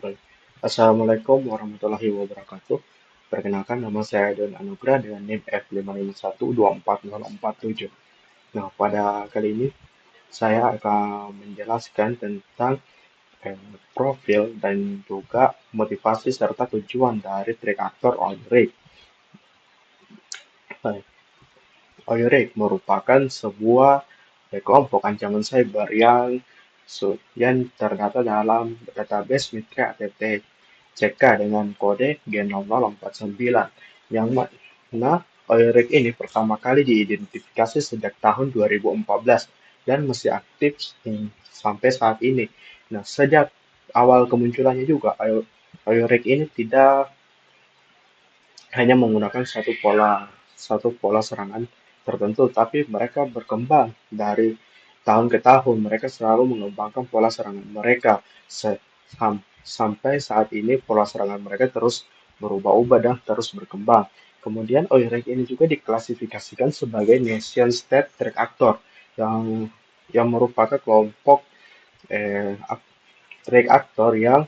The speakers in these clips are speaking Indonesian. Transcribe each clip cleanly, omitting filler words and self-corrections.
Baik. Assalamualaikum warahmatullahi wabarakatuh. Perkenalkan nama saya Don Anugrah dengan NIM F551240447. Nah, pada kali ini saya akan menjelaskan tentang profil dan juga motivasi serta tujuan dari track aktor Oil-Rig. Baik. Oil-Rig merupakan sebuah kelompok ancaman cyber yang terdata dalam database Mitra ATT CK dengan kode G0049 yang mana Oil-Rig ini pertama kali diidentifikasi sejak tahun 2014 dan masih aktif sampai saat ini. Nah, sejak awal kemunculannya juga Oil-Rig ini tidak hanya menggunakan satu pola serangan tertentu, tapi mereka berkembang dari tahun ke tahun. Mereka selalu mengembangkan pola serangan mereka sampai saat ini pola serangan mereka terus berubah-ubah dan terus berkembang. Kemudian OIREG ini juga diklasifikasikan sebagai nation state threat actor yang merupakan kelompok eh, threat actor yang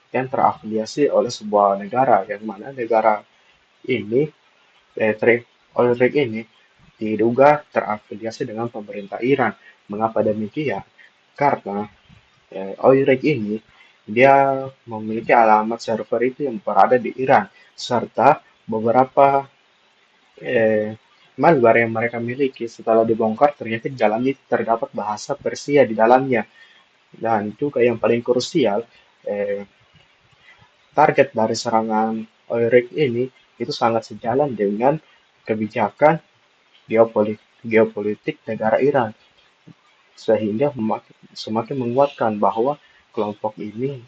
terafiliasi oleh sebuah negara, yang mana negara ini oil rig ini diduga terafiliasi dengan pemerintah Iran. Mengapa demikian? Karena oil rig ini dia memiliki alamat server itu yang berada di Iran, serta beberapa eh, malware yang mereka miliki setelah dibongkar ternyata di dalamnya terdapat bahasa Persia di dalamnya. Dan juga yang paling krusial, eh, target dari serangan oil rig ini itu sangat sejalan dengan kebijakan geopolitik negara Iran, sehingga semakin menguatkan bahwa kelompok ini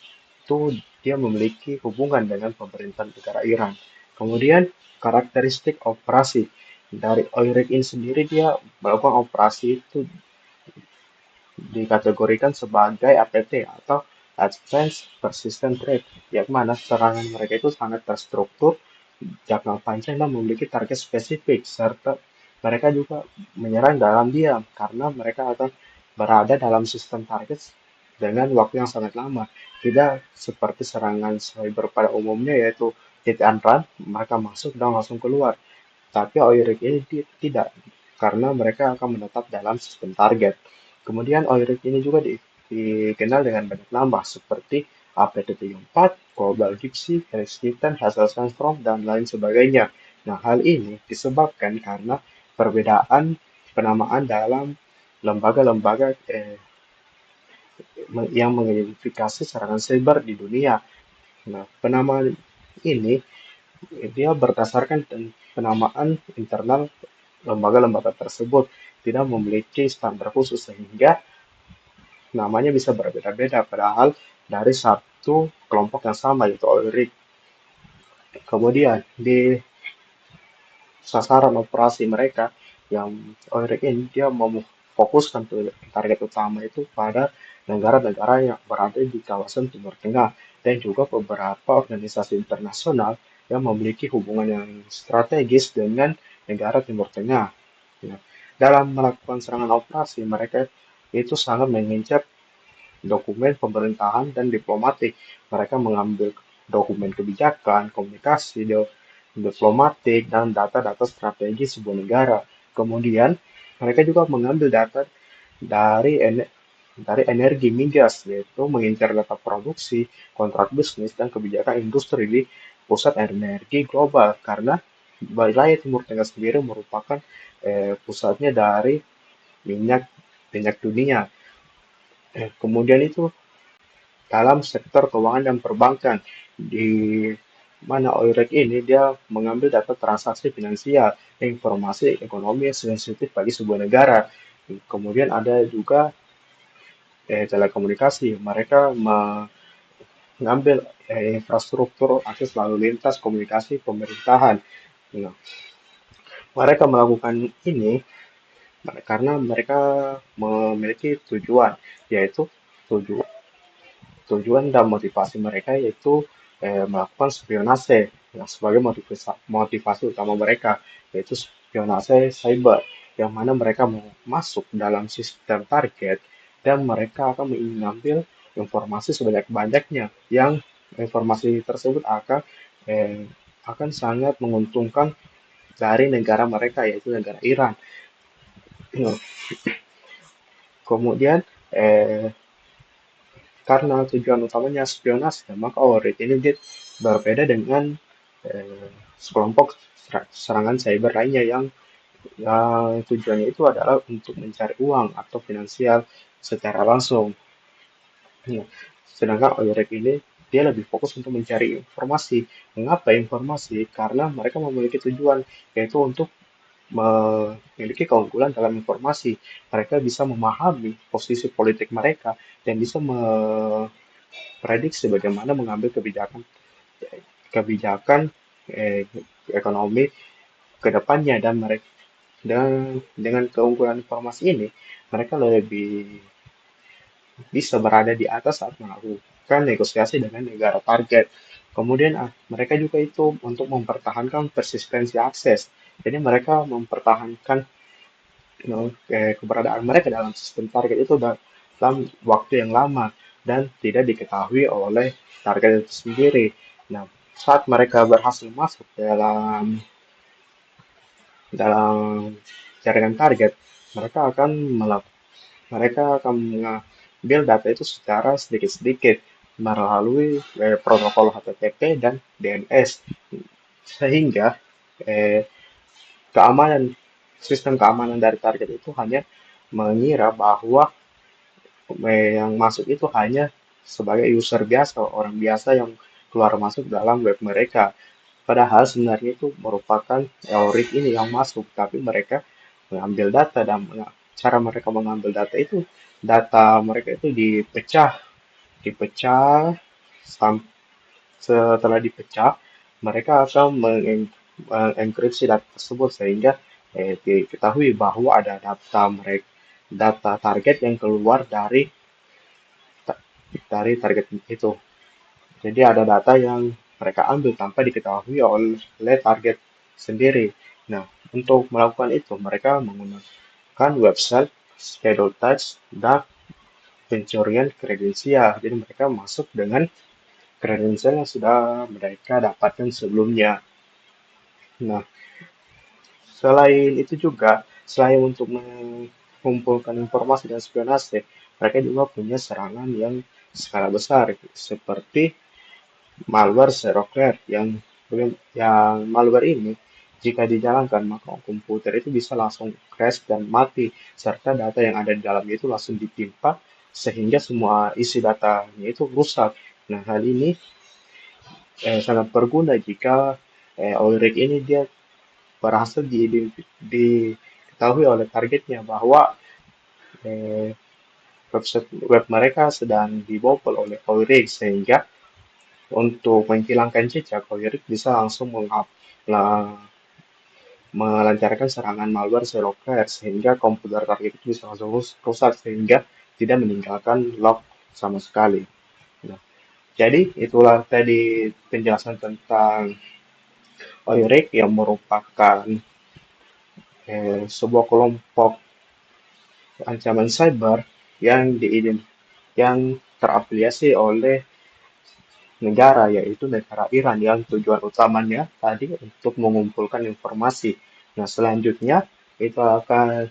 itu dia memiliki hubungan dengan pemerintahan negara Iran. Kemudian karakteristik operasi dari oil rig ini sendiri, dia melakukan operasi itu dikategorikan sebagai APT atau Advanced Persistent Threat, yang mana serangan mereka itu sangat terstruktur, jangka panjang dan memiliki target spesifik, serta mereka juga menyerang dalam diam karena mereka akan berada dalam sistem target dengan waktu yang sangat lama. Tidak seperti serangan cyber pada umumnya, yaitu hit and run, mereka masuk dan langsung keluar. Tapi OIRIG ini tidak, karena mereka akan menetap dalam sistem target. Kemudian OIRIG ini juga dikenal dengan banyak nama seperti APT34, Global Gypsy, Felix Kitten, Hazel Sandstrom, dan lain sebagainya. Nah, hal ini disebabkan karena perbedaan penamaan dalam lembaga-lembaga yang mengidentifikasi serangan cyber di dunia. Nah, penamaan ini dia berdasarkan penamaan internal lembaga-lembaga tersebut, tidak memiliki standar khusus sehingga namanya bisa berbeda-beda padahal dari satu kelompok yang sama, yaitu OIRIG. Kemudian di sasaran operasi mereka yang OIRIG ini dia memfokuskan target utama itu pada negara-negara yang berada di kawasan Timur Tengah dan juga beberapa organisasi internasional yang memiliki hubungan yang strategis dengan negara Timur Tengah. Ya. Dalam melakukan serangan operasi, mereka itu sangat mengincar dokumen pemerintahan dan diplomatik. Mereka mengambil dokumen kebijakan, komunikasi, diplomatik, dan data-data strategi sebuah negara. Kemudian, mereka juga mengambil data dari energi migas, yaitu mengincar data produksi, kontrak bisnis, dan kebijakan industri di pusat energi global. Karena wilayah Timur Tengah sendiri merupakan pusatnya dari minyak minyak dunia. Kemudian itu dalam sektor keuangan dan perbankan, di mana OIREG ini dia mengambil data transaksi finansial, informasi ekonomi yang sensitif bagi sebuah negara. Kemudian ada juga telekomunikasi, mereka mengambil infrastruktur akses lalu lintas komunikasi pemerintahan. Nah, mereka melakukan ini karena mereka memiliki tujuan, yaitu tujuan tujuan dan motivasi mereka yaitu melakukan spionase, yang sebagai motivasi utama mereka, yaitu spionase cyber, yang mana mereka mau masuk dalam sistem target dan mereka akan mengambil informasi sebanyak-banyaknya yang informasi tersebut akan sangat menguntungkan dari negara mereka, yaitu negara Iran. Nah, kemudian karena tujuan utamanya spionase, maka ORID ini dia berbeda dengan sekelompok serangan cyber lainnya yang tujuannya itu adalah untuk mencari uang atau finansial secara langsung. Nah, sedangkan ORID ini dia lebih fokus untuk mencari informasi. Mengapa informasi? Karena mereka memiliki tujuan, yaitu untuk memiliki keunggulan dalam informasi. Mereka bisa memahami posisi politik mereka dan bisa memprediksi bagaimana mengambil kebijakan kebijakan eh, ekonomi ke depannya, dan dengan keunggulan informasi ini mereka lebih bisa berada di atas saat melakukan negosiasi dengan negara target. Kemudian mereka juga itu untuk mempertahankan persistensi akses. Jadi mereka mempertahankan keberadaan mereka dalam sistem target itu dalam waktu yang lama dan tidak diketahui oleh target itu sendiri. Nah, saat mereka berhasil masuk dalam dalam jaringan target, mereka akan mengambil data itu secara sedikit-sedikit melalui protokol HTTP dan DNS, sehingga eh, keamanan sistem keamanan dari target itu hanya mengira bahwa yang masuk itu hanya sebagai user biasa, orang biasa yang keluar masuk dalam web mereka. Padahal sebenarnya itu merupakan teori ini yang masuk, tapi mereka mengambil data, dan cara mereka mengambil data mereka itu dipecah, dipecah, setelah dipecah, mereka akan mengenkripsi data tersebut sehingga diketahui bahwa ada data target yang keluar dari target itu. Jadi ada data yang mereka ambil tanpa diketahui oleh target sendiri. Nah, untuk melakukan itu, mereka menggunakan website, schedule touch, dan pencurian kredensial. Jadi mereka masuk dengan kredensial yang sudah mereka dapatkan sebelumnya. Nah, selain itu juga, selain untuk mengumpulkan informasi dan spionase, mereka juga punya serangan yang skala besar, seperti malware serokler yang malware ini jika dijalankan maka komputer itu bisa langsung crash dan mati, serta data yang ada di dalamnya itu langsung ditimpa sehingga semua isi datanya itu rusak. Nah, hal ini sangat berguna jika ORIG ini dia berhasil diketahui oleh targetnya bahwa eh, website web mereka sedang dibobol oleh ORIG, sehingga untuk menghilangkan jejak, ORIG bisa langsung melancarkan serangan malware serokler sehingga komputer target itu bisa langsung rusak sehingga tidak meninggalkan log sama sekali. Nah, jadi itulah tadi penjelasan tentang ORIG yang merupakan sebuah kelompok ancaman cyber yang terafiliasi oleh negara, yaitu negara Iran, yang tujuan utamanya tadi untuk mengumpulkan informasi. Nah, selanjutnya itu akan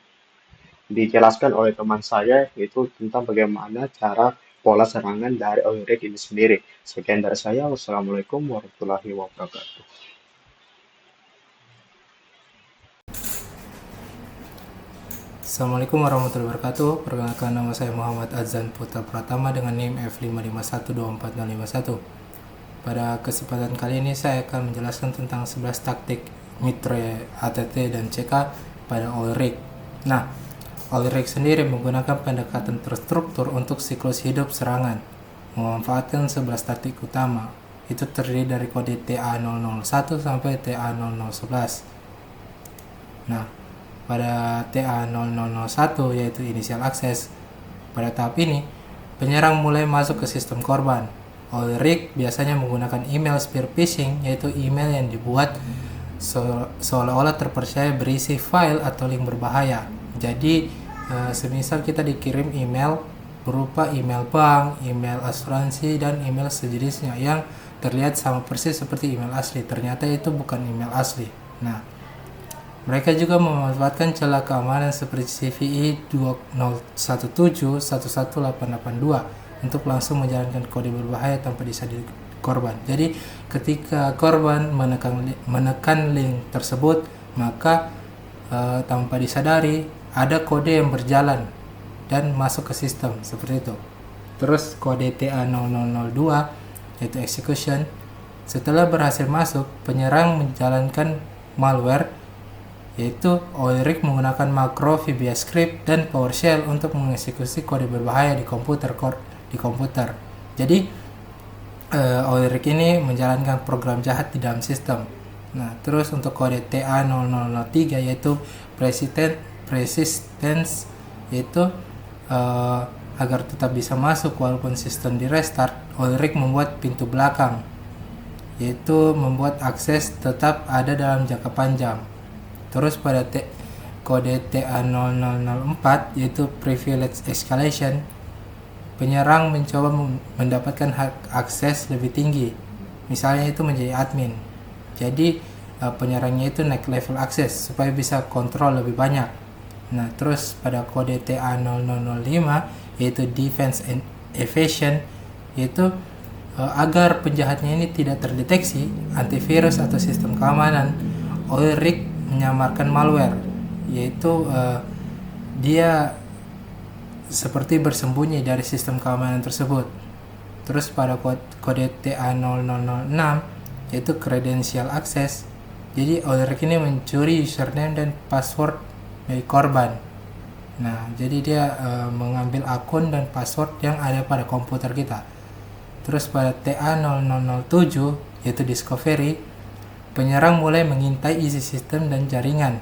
dijelaskan oleh teman saya, yaitu tentang bagaimana cara pola serangan dari ORIG ini sendiri. Sekian dari saya. Wassalamualaikum warahmatullahi wabarakatuh. Assalamualaikum warahmatullahi wabarakatuh. Perkenalkan, nama saya Muhammad Azan Putra Pratama dengan NIM F55124051. Pada kesempatan kali ini saya akan menjelaskan tentang 11 taktik Mitre, ATT, dan CK pada ORIG. Nah, ORIG sendiri menggunakan pendekatan terstruktur untuk siklus hidup serangan, memanfaatkan 11 taktik utama. Itu terdiri dari kode TA001 sampai TA0011. Nah, pada TA0001 yaitu initial access. Pada tahap ini, penyerang mulai masuk ke sistem korban. ORIG biasanya menggunakan email spear phishing, yaitu email yang dibuat seolah-olah terpercaya berisi file atau link berbahaya. Jadi, semisal kita dikirim email berupa email bank, email asuransi, dan email sejenisnya yang terlihat sama persis seperti email asli. Ternyata itu bukan email asli. Nah, mereka juga memanfaatkan celah keamanan seperti CVE 2017 untuk langsung menjalankan kode berbahaya tanpa disadari korban. Jadi ketika korban menekan link tersebut, maka tanpa disadari ada kode yang berjalan dan masuk ke sistem seperti itu. Terus kode TA0002 yaitu execution. Setelah berhasil masuk, penyerang menjalankan malware yaitu Oilrik menggunakan makro VBA script dan PowerShell untuk mengeksekusi kode berbahaya di komputer. Jadi Oilrik ini menjalankan program jahat di dalam sistem. Nah, terus untuk kode TA0003 yaitu persistence yaitu agar tetap bisa masuk walaupun sistem di restart, Oilrik membuat pintu belakang yaitu membuat akses tetap ada dalam jangka panjang. Terus pada kode TA0004 yaitu privilege escalation, penyerang mencoba mendapatkan hak akses lebih tinggi, misalnya itu menjadi admin. Jadi penyerangnya itu naik level akses supaya bisa kontrol lebih banyak. Nah, terus pada kode TA0005 yaitu defense and evasion, yaitu agar penjahatnya ini tidak terdeteksi, antivirus atau sistem keamanan Oilrik menyamarkan malware, yaitu dia seperti bersembunyi dari sistem keamanan tersebut. Terus pada kode TA0006 yaitu credential access, jadi Oilrik ini mencuri username dan password dari korban. Nah, jadi dia mengambil akun dan password yang ada pada komputer kita. Terus pada TA0007 yaitu discovery, penyerang mulai mengintai isi sistem dan jaringan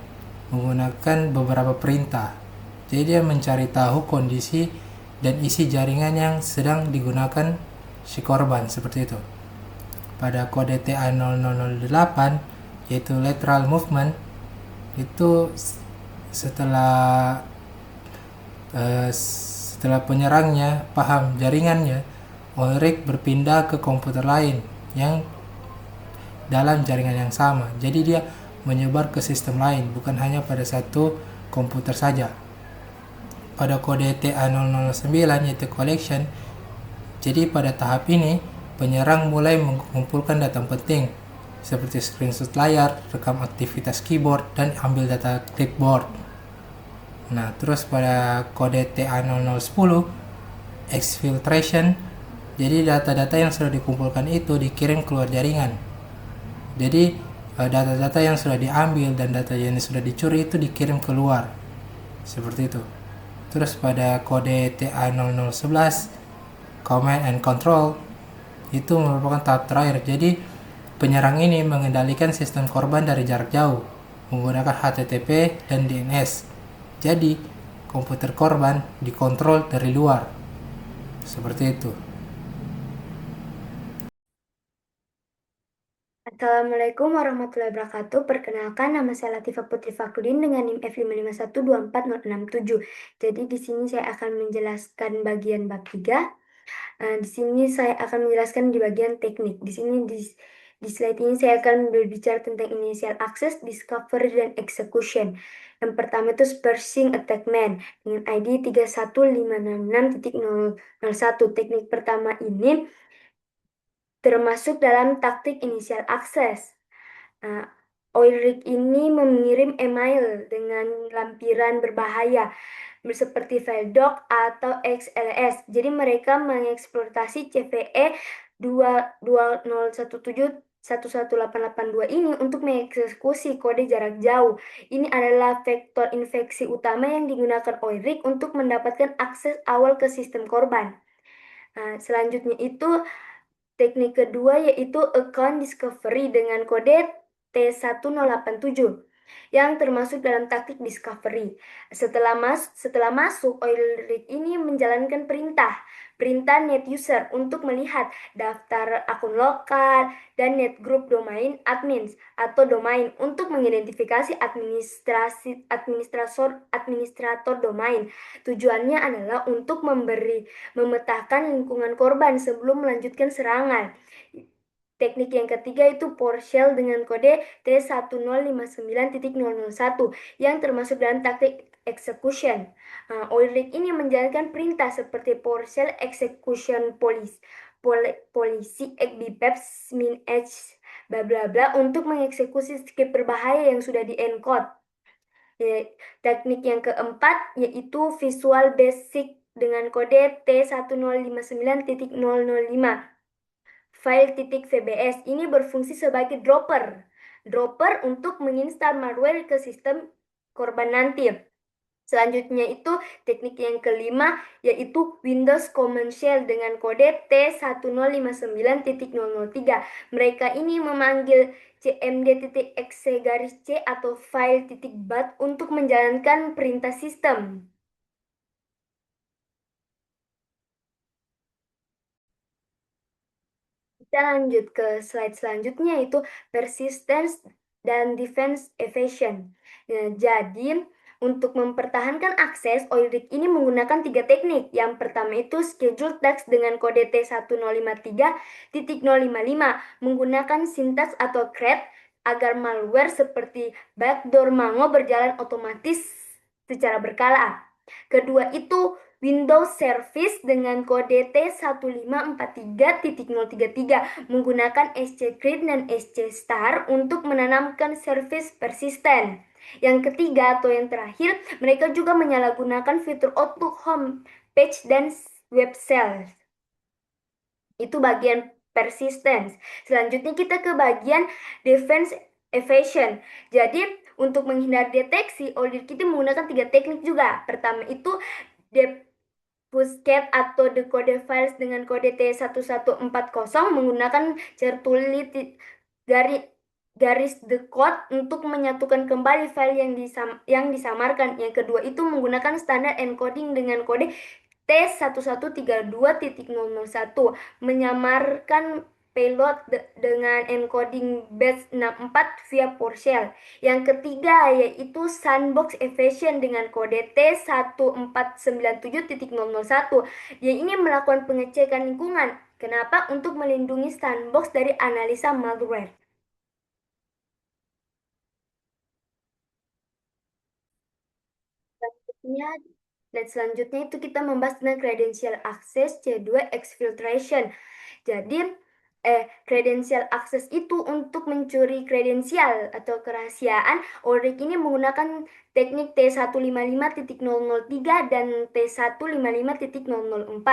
menggunakan beberapa perintah. Jadi dia mencari tahu kondisi dan isi jaringan yang sedang digunakan si korban, seperti itu. Pada kode TA0008 yaitu lateral movement, itu setelah penyerangnya paham jaringannya, Oilrik berpindah ke komputer lain yang dalam jaringan yang sama. Jadi dia menyebar ke sistem lain, bukan hanya pada satu komputer saja. Pada kode TA009 yaitu collection, jadi pada tahap ini penyerang mulai mengumpulkan data penting seperti screenshot layar, rekam aktivitas keyboard, dan ambil data clipboard. Nah, terus pada kode TA0010 exfiltration, jadi data-data yang sudah dikumpulkan itu dikirim keluar jaringan. Jadi data-data yang sudah diambil dan data yang sudah dicuri itu dikirim keluar, seperti itu. Terus pada kode TA0011 command and control, itu merupakan tahap terakhir. Jadi penyerang ini mengendalikan sistem korban dari jarak jauh menggunakan HTTP dan DNS. Jadi komputer korban dikontrol dari luar, seperti itu. Assalamualaikum warahmatullahi wabarakatuh. Perkenalkan, nama saya Latifah Putri Fakudin dengan NIM F55124067. Jadi di sini saya akan menjelaskan bagian bab 3. Di sini saya akan menjelaskan di bagian teknik. Di sini di slide ini saya akan berbicara tentang initial access, discovery, dan execution. Yang pertama itu Spearsing Attackman dengan ID 31566.001. Teknik pertama ini termasuk dalam taktik initial access. Oilrik ini mengirim email dengan lampiran berbahaya seperti Veldok atau XLS. Jadi mereka mengeksploitasi CVE 2017118882 ini untuk mengeksekusi kode jarak jauh. Ini adalah vektor infeksi utama yang digunakan Oilrik untuk mendapatkan akses awal ke sistem korban. Selanjutnya itu teknik kedua yaitu account discovery dengan kode T1087. yang termasuk dalam taktik discovery. Setelah masuk, oil rig ini menjalankan perintah net user untuk melihat daftar akun lokal dan net group domain admins atau domain untuk mengidentifikasi administrator domain. Tujuannya adalah untuk memetakan lingkungan korban sebelum melanjutkan serangan. Teknik yang ketiga itu PowerShell dengan kode T1059.001 yang termasuk dalam taktik execution. Oilrig ini menjalankan perintah seperti PowerShell execution polisi xbpeps min h bla bla bla untuk mengeksekusi script berbahaya yang sudah di-encode. Teknik yang keempat yaitu Visual Basic dengan kode T1059.005 file.vbs ini berfungsi sebagai dropper untuk menginstal malware ke sistem korban nanti. Selanjutnya itu teknik yang kelima yaitu Windows Command Shell dengan kode T1059.003. Mereka ini memanggil cmd.exe_c atau file.bat untuk menjalankan perintah sistem. Kita lanjut ke slide selanjutnya yaitu persistence dan defense evasion. Nah, jadi untuk mempertahankan akses, Oilrig ini menggunakan 3 teknik. Yang pertama itu schedule text dengan kode T1053.055 menggunakan sintaks atau CRED agar malware seperti backdoor Mango berjalan otomatis secara berkala. Kedua itu Windows Service dengan kode T1543.033 menggunakan SC_CRED dan SC* untuk menanamkan service persisten. Yang ketiga atau yang terakhir, mereka juga menyalahgunakan fitur Outlook Home Page dan Web Cells. Itu bagian persistence. Selanjutnya kita ke bagian defense evasion. Jadi untuk menghindari deteksi, audit kita menggunakan 3 teknik juga. Pertama itu Pusket atau decode files dengan kode T1140 menggunakan certulit garis decode untuk menyatukan kembali file yang disamarkan. Yang kedua itu menggunakan standar encoding dengan kode T1132.001 menyamarkan payload dengan encoding base 64 via PowerShell. Yang ketiga yaitu sandbox evasion dengan kode T1497.001. Dia ini melakukan pengecekan lingkungan. Kenapa? Untuk melindungi sandbox dari analisa malware. Selanjutnya itu kita membahas tentang credential access C2 exfiltration. Jadi credential access itu untuk mencuri kredensial atau kerahasiaan. Oilrig ini menggunakan teknik T155.003 dan T155.004.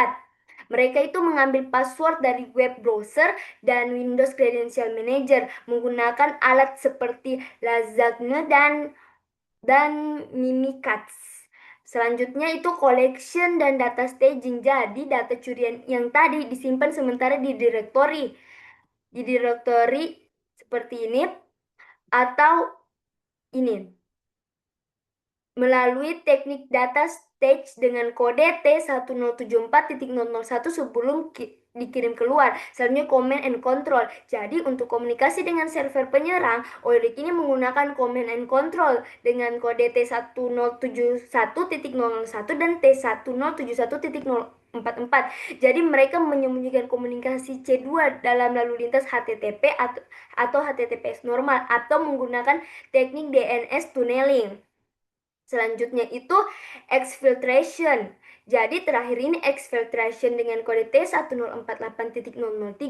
Mereka itu mengambil password dari web browser dan Windows Credential Manager menggunakan alat seperti Lasagne dan Mimikatz. Selanjutnya itu collection dan data staging. Jadi data curian yang tadi disimpan sementara di direktori seperti ini atau ini melalui teknik data stage dengan kode T1074.001 sebelum dikirim keluar. Selanjutnya command and control. Jadi untuk komunikasi dengan server penyerang, Oilrig ini menggunakan command and control dengan kode T1071.001 dan T1071.044. Jadi mereka menyembunyikan komunikasi C2 dalam lalu lintas HTTP atau HTTPS normal atau menggunakan teknik DNS tunneling. Selanjutnya itu exfiltration. Jadi terakhir ini exfiltration dengan kode T1048.003.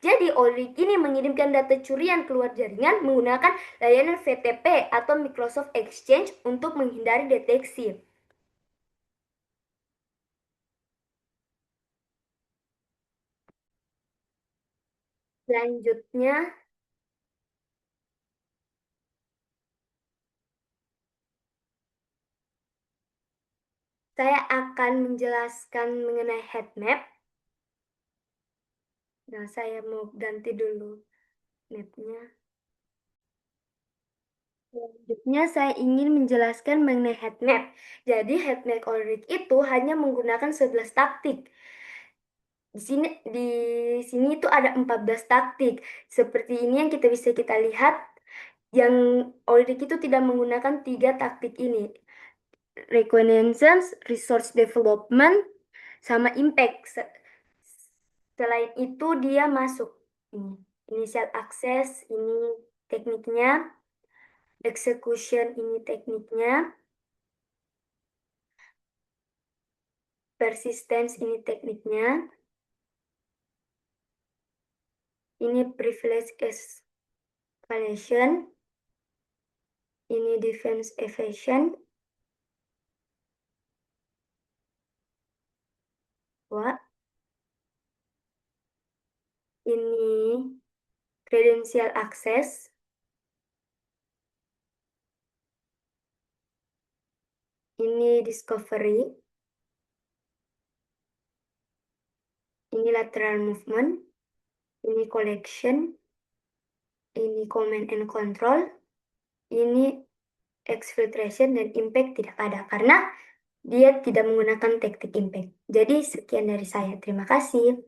Jadi Oilrig ini mengirimkan data curian keluar jaringan menggunakan layanan VTP atau Microsoft Exchange untuk menghindari deteksi. Selanjutnya saya akan menjelaskan mengenai heat map. Nah, saya mau ganti dulu mapnya. Selanjutnya saya ingin menjelaskan mengenai head map. Jadi head map oil rig itu hanya menggunakan 11 taktik. Di sini itu ada 14 taktik. Seperti ini yang kita lihat, yang oil rig itu tidak menggunakan 3 taktik ini. Reconnaissance, resource development, sama impact. Selain itu dia masuk ini. Initial access ini tekniknya, execution ini tekniknya, persistence ini tekniknya, ini privilege escalation, ini defense evasion, wah, ini credential access, ini discovery, ini lateral movement, ini collection, ini command and control, ini exfiltration, dan impact tidak ada karena dia tidak menggunakan teknik impact. Jadi sekian dari saya. Terima kasih.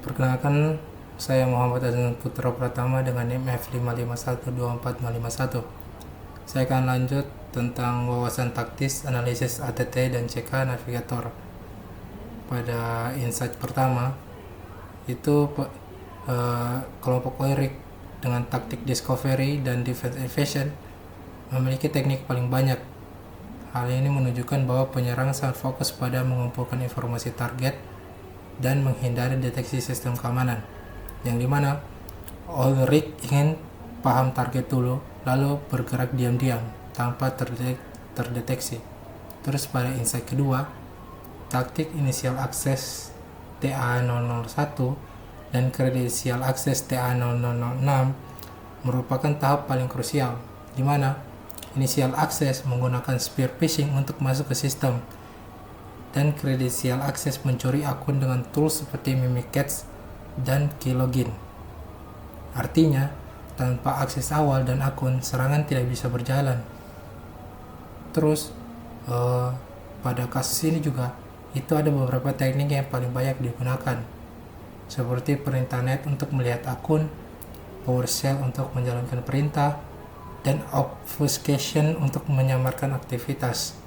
Perkenalkan, saya Muhammad Azan Putra Pratama dengan NIM F55124051. Saya akan lanjut tentang wawasan taktis, analisis ATT, dan CK navigator. Pada insight pertama, itu kelompok oil rig dengan taktik discovery dan defense evasion memiliki teknik paling banyak. Hal ini menunjukkan bahwa penyerang sangat fokus pada mengumpulkan informasi target dan menghindari deteksi sistem keamanan, yang dimana oil rig ingin paham target dulu, lalu bergerak diam-diam tanpa terdeteksi. Terus pada insight kedua, taktik initial access TA001 dan credential access TA0006 merupakan tahap paling krusial, di mana initial access menggunakan spear phishing untuk masuk ke sistem, dan credential access mencuri akun dengan tools seperti Mimikatz dan Keylogin. Artinya, tanpa akses awal dan akun, serangan tidak bisa berjalan. Terus, pada kasus ini juga, itu ada beberapa teknik yang paling banyak digunakan, seperti perintah net untuk melihat akun, PowerShell untuk menjalankan perintah, dan obfuscation untuk menyamarkan aktivitas.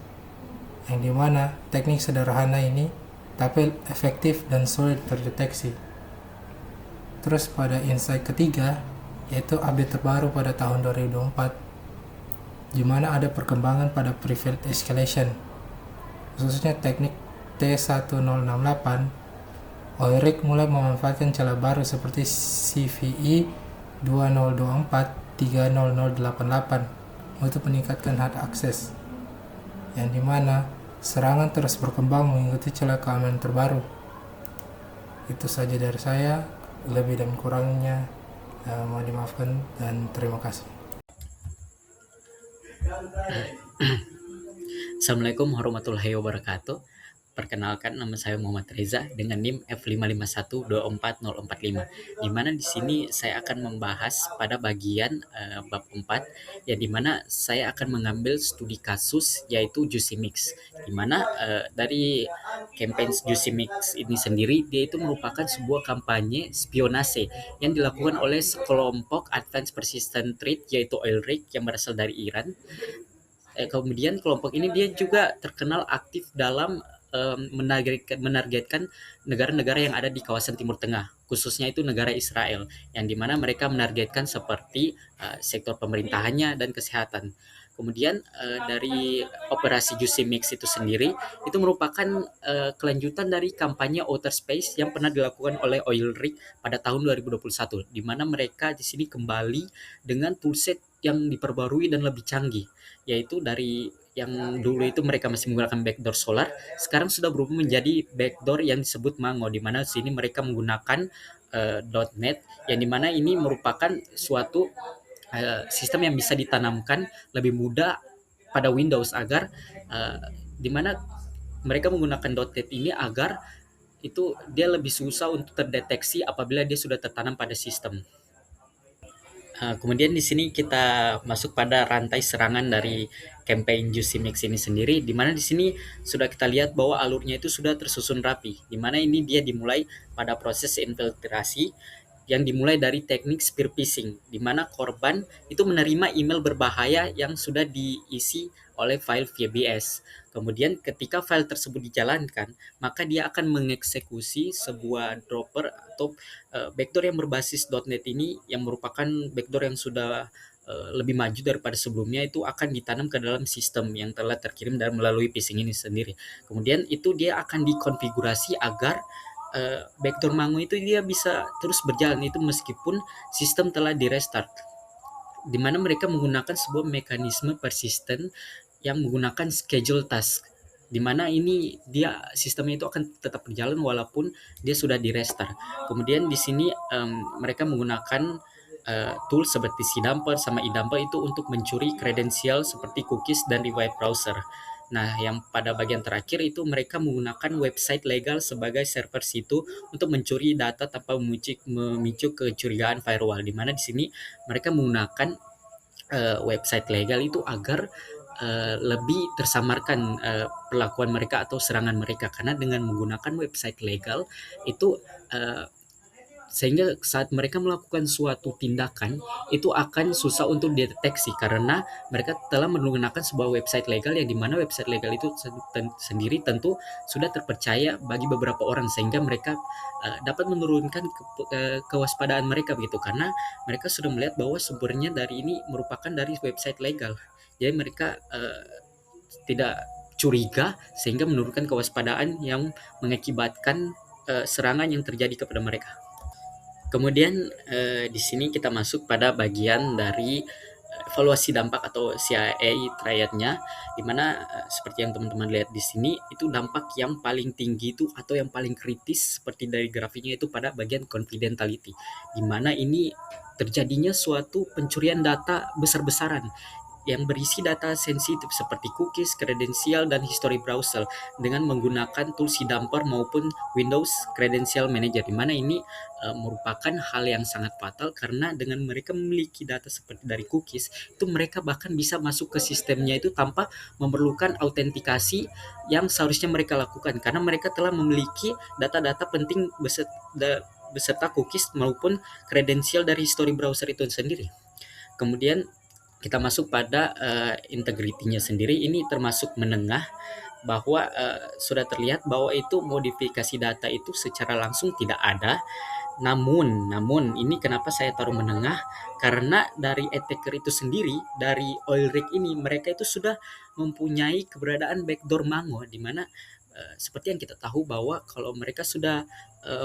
Yang dimana teknik sederhana ini tapi efektif dan sulit terdeteksi. Terus pada insight ketiga, yaitu update terbaru pada tahun 2024, di mana ada perkembangan pada privilege escalation, khususnya teknik T1068. Oil rig mulai memanfaatkan celah baru seperti CVE 2024-30088 untuk meningkatkan hard access, yang dimana serangan terus berkembang mengikuti celah keamanan terbaru. Itu saja dari saya, lebih dan kurangnya mohon dimaafkan dan terima kasih. Assalamualaikum warahmatullahi wabarakatuh. Perkenalkan, nama saya Muhammad Reza dengan NIM F55124045. Di mana di sini saya akan membahas pada bagian bab 4, yang dimana saya akan mengambil studi kasus yaitu Juicy Mix. Di mana dari campaign Juicy Mix ini sendiri, dia itu merupakan sebuah kampanye spionase yang dilakukan oleh sekelompok Advanced Persistent Threat yaitu oil rig yang berasal dari Iran. Kemudian kelompok ini dia juga terkenal aktif dalam menargetkan negara-negara yang ada di kawasan Timur Tengah, khususnya itu negara Israel, yang dimana mereka menargetkan seperti sektor pemerintahannya dan kesehatan. Kemudian dari operasi Juicy Mix itu sendiri, itu merupakan kelanjutan dari kampanye Outer Space yang pernah dilakukan oleh Oil Rig pada tahun 2021, di mana mereka di sini kembali dengan toolset yang diperbarui dan lebih canggih, yaitu dari yang dulu itu mereka masih menggunakan backdoor solar, sekarang sudah berubah menjadi backdoor yang disebut Mango, di mana sini mereka menggunakan .NET, yang dimana ini merupakan suatu sistem yang bisa ditanamkan lebih mudah pada Windows agar dimana mereka menggunakan .NET ini agar itu dia lebih susah untuk terdeteksi apabila dia sudah tertanam pada sistem. Kemudian di sini kita masuk pada rantai serangan dari campaign Juicy Mix ini sendiri, di mana di sini sudah kita lihat bahwa alurnya itu sudah tersusun rapi, di mana ini dia dimulai pada proses infiltrasi yang dimulai dari teknik spear phishing, di mana korban itu menerima email berbahaya yang sudah diisi oleh file VBS. Kemudian ketika file tersebut dijalankan, maka dia akan mengeksekusi sebuah dropper atau backdoor yang berbasis .NET ini, yang merupakan backdoor yang sudah lebih maju daripada sebelumnya, itu akan ditanam ke dalam sistem yang telah terkirim dan melalui phishing ini sendiri. Kemudian itu dia akan dikonfigurasi agar backdoor Mango itu dia bisa terus berjalan itu meskipun sistem telah di restart, di mana mereka menggunakan sebuah mekanisme persisten yang menggunakan schedule task, di mana ini dia sistemnya itu akan tetap berjalan walaupun dia sudah di restart. Kemudian di sini mereka menggunakan tool seperti CDumper sama eDumper itu untuk mencuri kredensial seperti cookies dan revive browser. Nah, yang pada bagian terakhir itu mereka menggunakan website legal sebagai server situ untuk mencuri data tanpa memicu kecurigaan firewall, di mana di sini mereka menggunakan website legal itu agar lebih tersamarkan perlakuan mereka atau serangan mereka, karena dengan menggunakan website legal itu sehingga saat mereka melakukan suatu tindakan itu akan susah untuk dideteksi karena mereka telah menggunakan sebuah website legal, yang dimana website legal itu sendiri tentu sudah terpercaya bagi beberapa orang, sehingga mereka dapat menurunkan kewaspadaan mereka begitu, karena mereka sudah melihat bahwa sumbernya dari ini merupakan dari website legal. Jadi mereka tidak curiga sehingga menurunkan kewaspadaan yang mengakibatkan serangan yang terjadi kepada mereka. Kemudian di sini kita masuk pada bagian dari evaluasi dampak atau CIA triadnya, di mana seperti yang teman-teman lihat di sini itu dampak yang paling tinggi itu atau yang paling kritis seperti dari grafiknya itu pada bagian confidentiality, di mana ini terjadinya suatu pencurian data besar-besaran yang berisi data sensitif seperti cookies, kredensial, dan history browser dengan menggunakan tool CDumper maupun Windows Credential Manager, di mana ini merupakan hal yang sangat fatal karena dengan mereka memiliki data seperti dari cookies itu mereka bahkan bisa masuk ke sistemnya itu tanpa memerlukan autentikasi yang seharusnya mereka lakukan, karena mereka telah memiliki data-data penting beserta cookies maupun kredensial dari history browser itu sendiri. Kemudian kita masuk pada integrity-nya sendiri, ini termasuk menengah, bahwa sudah terlihat bahwa itu modifikasi data itu secara langsung tidak ada. Namun ini kenapa saya taruh menengah, karena dari attacker itu sendiri, dari oil rig ini mereka itu sudah mempunyai keberadaan backdoor Mango, di mana seperti yang kita tahu bahwa kalau mereka sudah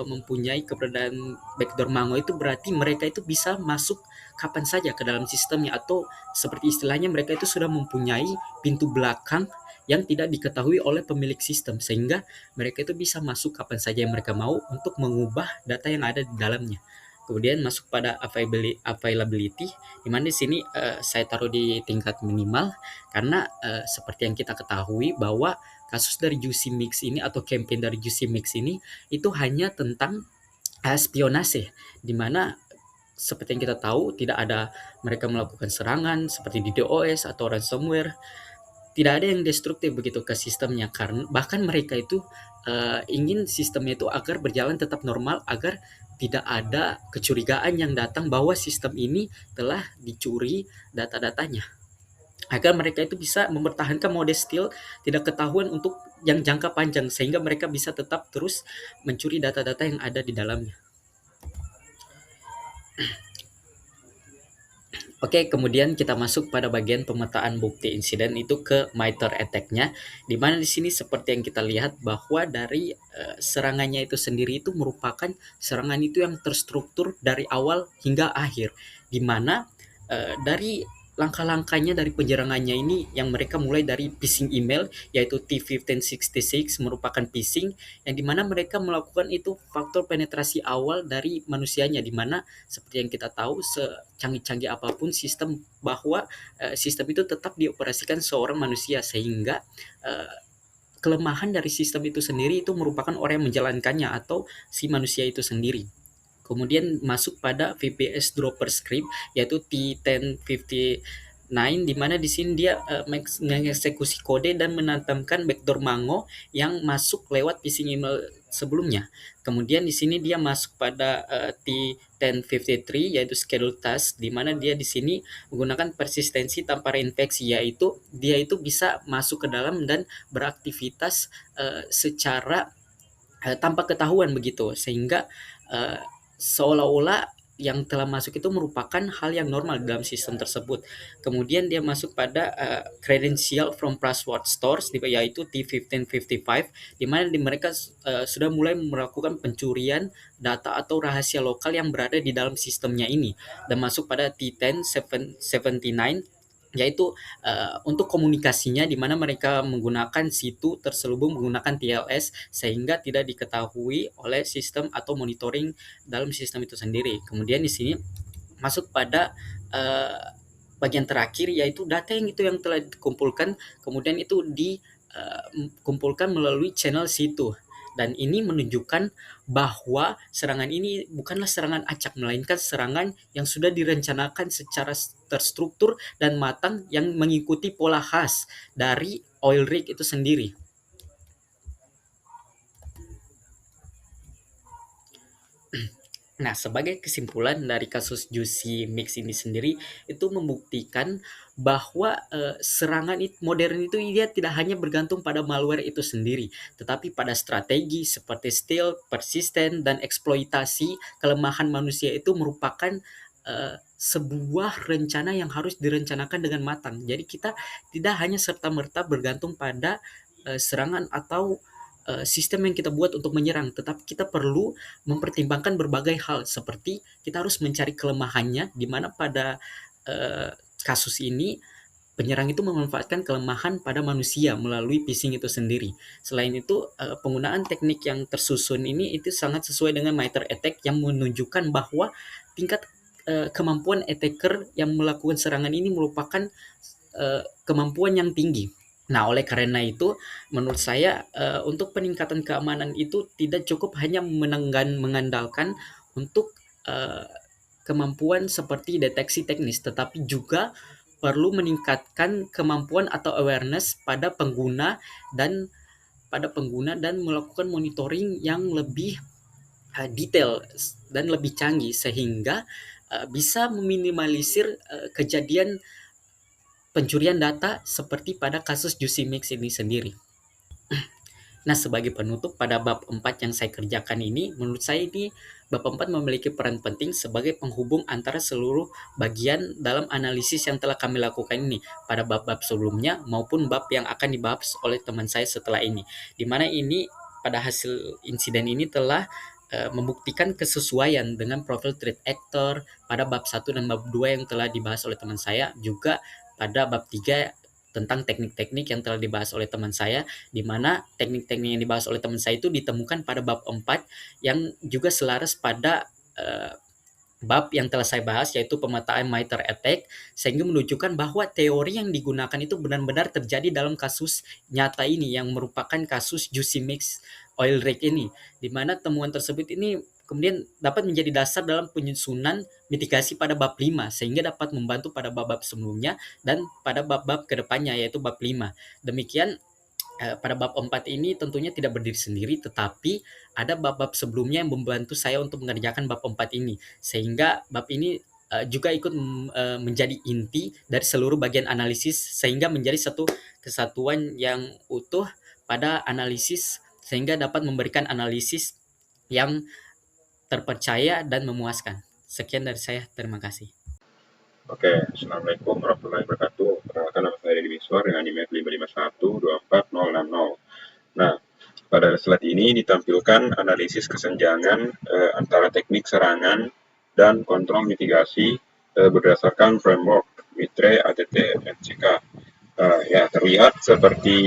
mempunyai keberadaan backdoor Mango itu berarti mereka itu bisa masuk kapan saja ke dalam sistemnya, atau seperti istilahnya mereka itu sudah mempunyai pintu belakang yang tidak diketahui oleh pemilik sistem, sehingga mereka itu bisa masuk kapan saja yang mereka mau untuk mengubah data yang ada di dalamnya. Kemudian masuk pada availability, di mana di sini saya taruh di tingkat minimal karena seperti yang kita ketahui bahwa kasus dari Juicy Mix ini atau campaign dari Juicy Mix ini itu hanya tentang spionase, di mana seperti yang kita tahu tidak ada mereka melakukan serangan seperti di DOS atau ransomware, tidak ada yang destruktif begitu ke sistemnya, karena bahkan mereka itu ingin sistemnya itu agar berjalan tetap normal, agar tidak ada kecurigaan yang datang bahwa sistem ini telah dicuri data-datanya, agar mereka itu bisa mempertahankan mode stealth tidak ketahuan untuk yang jangka panjang, sehingga mereka bisa tetap terus mencuri data-data yang ada di dalamnya. Oke, kemudian kita masuk pada bagian pemetaan bukti insiden itu ke MITRE ATT-nya, di mana di sini seperti yang kita lihat bahwa dari serangannya itu sendiri itu merupakan serangan itu yang terstruktur dari awal hingga akhir, di mana dari langkah-langkahnya dari penyerangannya ini yang mereka mulai dari phishing email yaitu T1566 merupakan phishing yang dimana mereka melakukan itu faktor penetrasi awal dari manusianya, dimana seperti yang kita tahu secanggih-canggih apapun sistem, bahwa sistem itu tetap dioperasikan seorang manusia, sehingga kelemahan dari sistem itu sendiri itu merupakan orang yang menjalankannya atau si manusia itu sendiri. Kemudian masuk pada VPS dropper script yaitu T1059, di mana di sini dia mengeksekusi kode dan menanamkan backdoor Mango yang masuk lewat phishing email sebelumnya. Kemudian di sini dia masuk pada T1053 yaitu schedule task, di mana dia di sini menggunakan persistensi tanpa reinfeksi, yaitu dia itu bisa masuk ke dalam dan beraktivitas secara tanpa ketahuan begitu, sehingga seolah-olah yang telah masuk itu merupakan hal yang normal dalam sistem tersebut. Kemudian dia masuk pada credential from password stores yaitu T1555, di mana mereka sudah mulai melakukan pencurian data atau rahasia lokal yang berada di dalam sistemnya ini, dan masuk pada T1079 yaitu untuk komunikasinya, di mana mereka menggunakan situ terselubung menggunakan TLS sehingga tidak diketahui oleh sistem atau monitoring dalam sistem itu sendiri. Kemudian di sini masuk pada bagian terakhir yaitu data yang telah dikumpulkan, kemudian itu dikumpulkan melalui channel situ. Dan ini menunjukkan bahwa serangan ini bukanlah serangan acak, melainkan serangan yang sudah direncanakan secara terstruktur dan matang yang mengikuti pola khas dari oil rig itu sendiri. Nah, sebagai kesimpulan dari kasus Juicy Mix ini sendiri, itu membuktikan bahwa serangan modern itu dia tidak hanya bergantung pada malware itu sendiri, tetapi pada strategi seperti stealth, persisten, dan eksploitasi kelemahan manusia itu merupakan sebuah rencana yang harus direncanakan dengan matang. Jadi kita tidak hanya serta-merta bergantung pada serangan atau sistem yang kita buat untuk menyerang, tetapi kita perlu mempertimbangkan berbagai hal, seperti kita harus mencari kelemahannya, di mana pada kasus ini penyerang itu memanfaatkan kelemahan pada manusia melalui phishing itu sendiri. Selain itu, penggunaan teknik yang tersusun ini itu sangat sesuai dengan MITRE ATT&CK yang menunjukkan bahwa tingkat kemampuan attacker yang melakukan serangan ini merupakan kemampuan yang tinggi. Nah, oleh karena itu, menurut saya untuk peningkatan keamanan itu tidak cukup hanya mengandalkan untuk kemampuan seperti deteksi teknis, tetapi juga perlu meningkatkan kemampuan atau awareness pada pengguna dan melakukan monitoring yang lebih detail dan lebih canggih, sehingga bisa meminimalisir kejadian pencurian data seperti pada kasus Juicy Mix ini sendiri. Nah, sebagai penutup pada bab 4 yang saya kerjakan ini, menurut saya ini bab 4 memiliki peran penting sebagai penghubung antara seluruh bagian dalam analisis yang telah kami lakukan ini pada bab-bab sebelumnya maupun bab yang akan dibahas oleh teman saya setelah ini. Di mana ini pada hasil insiden ini telah membuktikan kesesuaian dengan profil threat actor pada bab 1 dan bab 2 yang telah dibahas oleh teman saya, juga pada bab 3 tentang teknik-teknik yang telah dibahas oleh teman saya, di mana teknik-teknik yang dibahas oleh teman saya itu ditemukan pada bab 4 yang juga selaras pada bab yang telah saya bahas, yaitu pemetaan MITRE ATT&CK, sehingga menunjukkan bahwa teori yang digunakan itu benar-benar terjadi dalam kasus nyata ini yang merupakan kasus Juicy Mix oil rig ini, di mana temuan tersebut ini kemudian dapat menjadi dasar dalam penyusunan mitigasi pada bab 5, sehingga dapat membantu pada bab-bab sebelumnya dan pada bab-bab kedepannya, yaitu bab 5. Demikian pada bab 4 ini tentunya tidak berdiri sendiri, tetapi ada bab-bab sebelumnya yang membantu saya untuk mengerjakan bab 4 ini, sehingga bab ini juga ikut menjadi inti dari seluruh bagian analisis, sehingga menjadi satu kesatuan yang utuh pada analisis, sehingga dapat memberikan analisis yang terpercaya dan memuaskan. Sekian dari saya, terima kasih. Oke, Assalamualaikum warahmatullahi wabarakatuh. Perkenalkan, nama saya Deddy Miswar dengan NIM 551246060. Nah, pada slide ini ditampilkan analisis kesenjangan antara teknik serangan dan kontrol mitigasi berdasarkan framework MITRE ATT&CK. Ya, terlihat seperti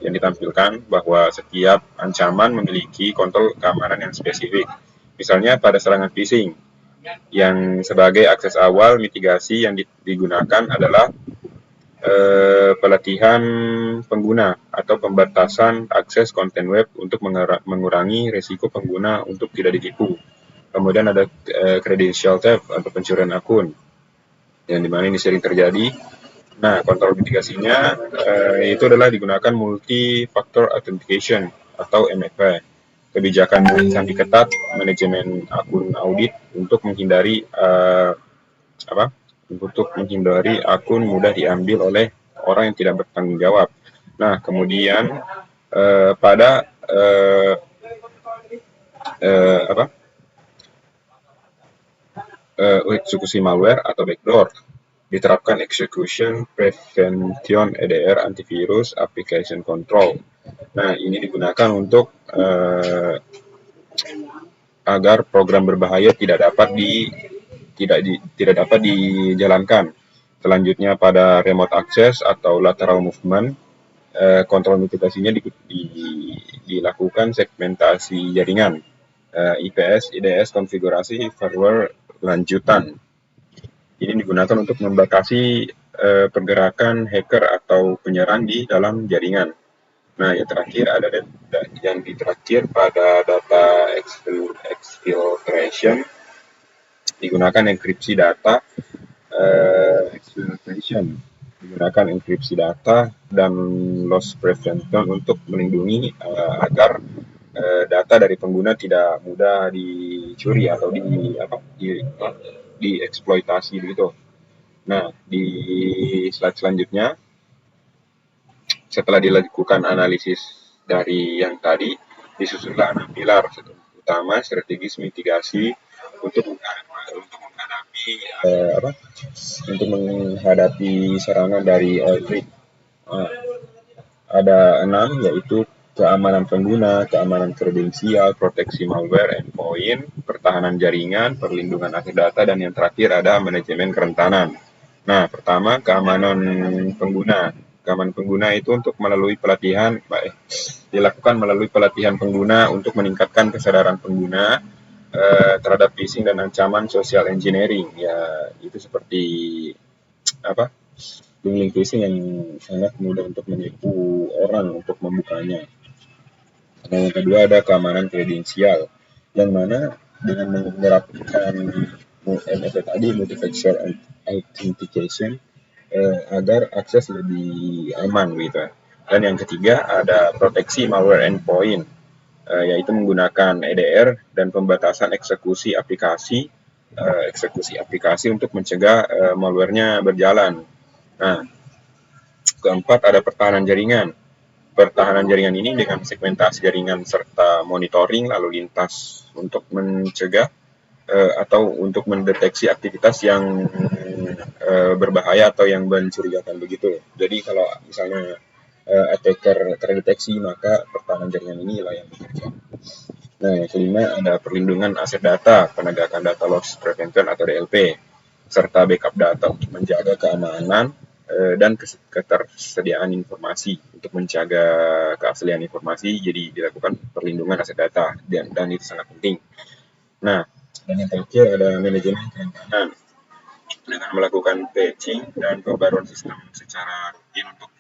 yang ditampilkan bahwa setiap ancaman memiliki kontrol keamanan yang spesifik. Misalnya pada serangan phishing, yang sebagai akses awal mitigasi yang digunakan adalah pelatihan pengguna atau pembatasan akses konten web untuk mengurangi risiko pengguna untuk tidak ditipu. Kemudian ada credential theft atau pencurian akun, yang dimana ini sering terjadi. Nah, kontrol mitigasinya itu adalah digunakan multi-factor authentication atau MFA. Kebijakan sandi ketat, manajemen akun audit untuk menghindari akun mudah diambil oleh orang yang tidak bertanggung jawab. Nah, kemudian pada eksekusi malware atau backdoor, diterapkan execution prevention EDR antivirus application control. Nah, ini digunakan untuk agar program berbahaya tidak dapat dijalankan. Selanjutnya pada remote access atau lateral movement, kontrol mitigasinya dilakukan segmentasi jaringan, IPS, IDS, konfigurasi firewall lanjutan. Ini digunakan untuk membatasi pergerakan hacker atau penyerang di dalam jaringan. Nah, yang terakhir ada pada data exfiltration, digunakan enkripsi data, digunakan enkripsi data dan loss prevention untuk melindungi agar data dari pengguna tidak mudah dicuri atau dieksploitasi begitu. Nah, di slide selanjutnya, setelah dilakukan analisis dari yang tadi, disusunlah 6 pilar utama strategis mitigasi untuk menghadapi serangan dari outbreak. Ada 6, yaitu keamanan pengguna, keamanan kredensial, proteksi malware endpoint, pertahanan jaringan, perlindungan akhir data, dan yang terakhir ada manajemen kerentanan. Nah, pertama, keamanan pengguna. Keamanan pengguna itu dilakukan melalui pelatihan pengguna untuk meningkatkan kesadaran pengguna terhadap phishing dan ancaman social engineering. Ya, itu seperti link phishing yang sangat mudah untuk menipu orang untuk membukanya. Nah, yang kedua ada keamanan kredensial, yang mana dengan menerapkan MFA tadi, multi-factor authentication, agar akses lebih aman gitu. Dan yang ketiga ada proteksi malware endpoint, yaitu menggunakan EDR dan pembatasan eksekusi aplikasi untuk mencegah malware-nya berjalan. Nah, keempat ada pertahanan jaringan. Pertahanan jaringan ini dengan segmentasi jaringan serta monitoring lalu lintas untuk mencegah atau untuk mendeteksi aktivitas yang berbahaya atau yang mencurigakan begitu. Jadi kalau misalnya attacker terdeteksi, maka pertahanan jaringan inilah yang bekerja. Nah, yang kelima ada perlindungan aset data, penegakan data loss prevention atau DLP, serta backup data untuk menjaga keamanan dan ketersediaan informasi. Untuk menjaga keaslian informasi, jadi dilakukan perlindungan aset data, dan itu sangat penting. Nah, dan yang terakhir ada manajemen kerentanan, dengan melakukan patching dan pembaruan sistem secara rutin untuk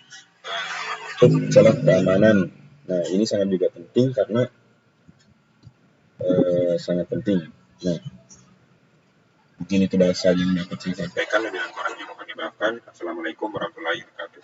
celah keamanan. Nah, ini sangat juga penting karena sangat penting. Nah, mungkin itu saja yang dapat saya sampaikan, dan kurangnya mohon dimaafkan. Assalamualaikum warahmatullahi wabarakatuh.